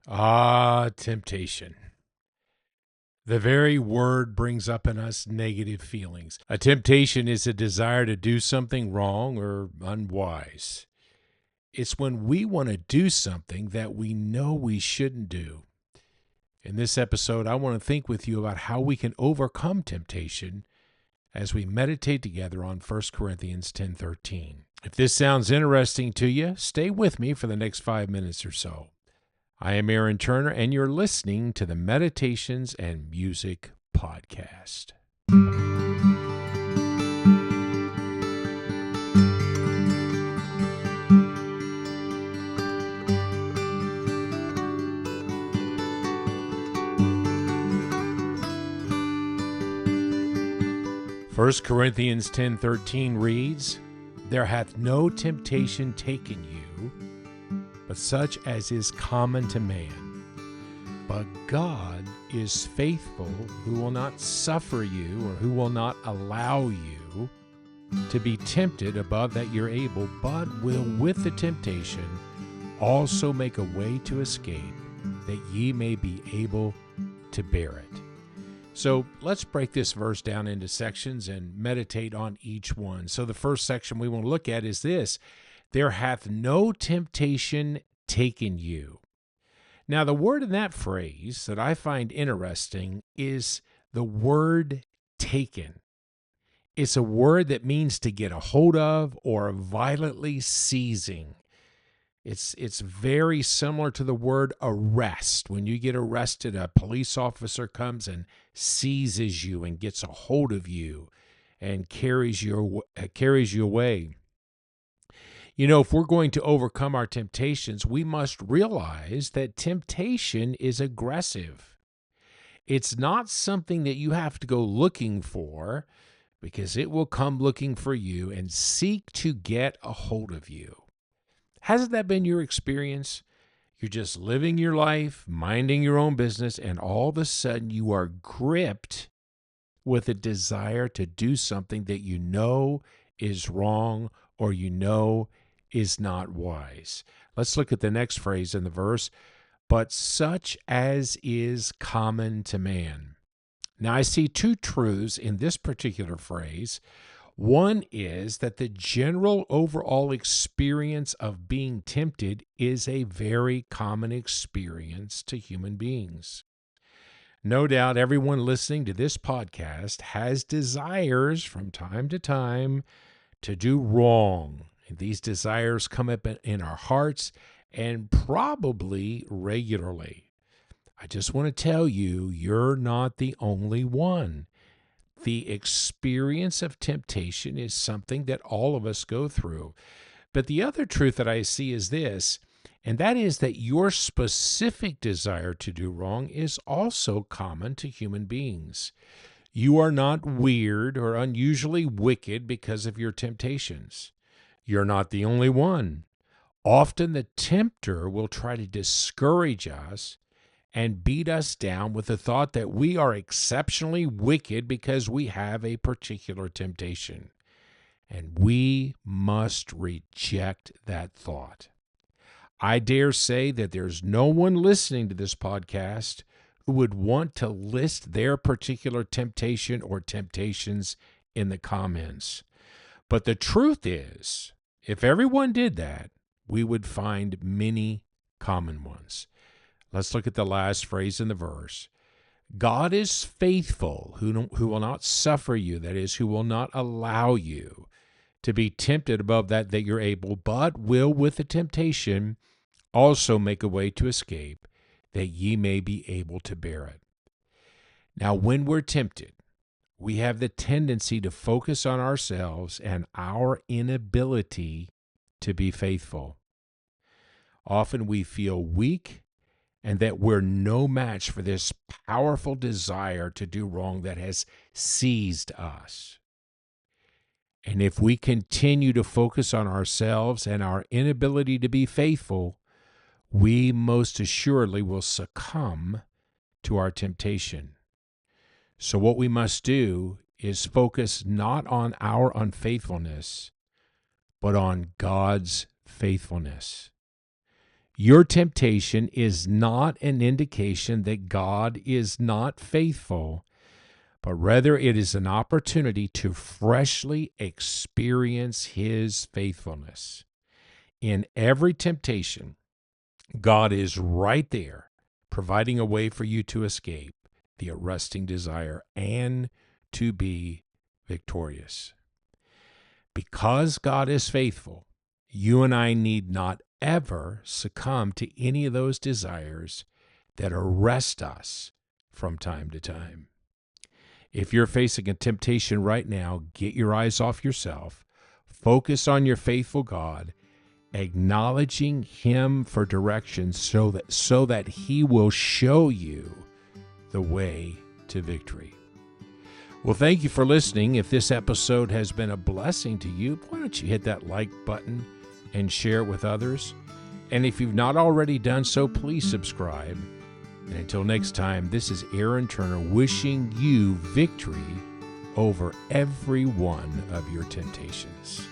Ah, temptation. The very word brings up in us negative feelings. A temptation is a desire to do something wrong or unwise. It's when we want to do something that we know we shouldn't do. In this episode, I want to think with you about how we can overcome temptation as we meditate together on 1 Corinthians 10:13. If this sounds interesting to you, stay with me for the next 5 minutes or so. I am Aaron Turner, and you're listening to the Meditations and Music Podcast. First Corinthians 10:13 reads, "There hath no temptation taken you, but such as is common to man. But God is faithful, who will not suffer you, or who will not allow you to be tempted above that you're able, but will with the temptation also make a way to escape, that ye may be able to bear it." So let's break this verse down into sections and meditate on each one. So the first section we want to look at is this: there hath no temptation taken you. Now, the word in that phrase that I find interesting is the word taken. It's a word that means to get a hold of or violently seizing. It's very similar to the word arrest. When you get arrested, a police officer comes and seizes you and gets a hold of you and carries you away. You know, if we're going to overcome our temptations, we must realize that temptation is aggressive. It's not something that you have to go looking for, because it will come looking for you and seek to get a hold of you. Hasn't that been your experience? You're just living your life, minding your own business, and all of a sudden you are gripped with a desire to do something that you know is wrong or you know is not wise. Let's look at the next phrase in the verse. But such as is common to man. Now, I see two truths in this particular phrase. One is that the general overall experience of being tempted is a very common experience to human beings. No doubt everyone listening to this podcast has desires from time to time to do wrong. And these desires come up in our hearts and probably regularly. I just want to tell you, you're not the only one. The experience of temptation is something that all of us go through. But the other truth that I see is this, and that is that your specific desire to do wrong is also common to human beings. You are not weird or unusually wicked because of your temptations. You're not the only one. Often the tempter will try to discourage us and beat us down with the thought that we are exceptionally wicked because we have a particular temptation. And we must reject that thought. I dare say that there's no one listening to this podcast who would want to list their particular temptation or temptations in the comments. But the truth is, if everyone did that, we would find many common ones. Let's look at the last phrase in the verse. God is faithful, who will not suffer you, that is, who will not allow you to be tempted above that you're able, but will with the temptation also make a way to escape, that ye may be able to bear it. Now, when we're tempted, we have the tendency to focus on ourselves and our inability to be faithful. Often we feel weak and that we're no match for this powerful desire to do wrong that has seized us. And if we continue to focus on ourselves and our inability to be faithful, we most assuredly will succumb to our temptation. So what we must do is focus not on our unfaithfulness, but on God's faithfulness. Your temptation is not an indication that God is not faithful, but rather it is an opportunity to freshly experience His faithfulness. In every temptation, God is right there, providing a way for you to escape the arresting desire and to be victorious. Because God is faithful, you and I need not ever succumb to any of those desires that arrest us from time to time. If you're facing a temptation right now, get your eyes off yourself, focus on your faithful God, acknowledging Him for direction so that He will show you the way to victory. Well, thank you for listening. If this episode has been a blessing to you, why don't you hit that like button and share it with others? And if you've not already done so, please subscribe. And until next time, this is Aaron Turner wishing you victory over every one of your temptations.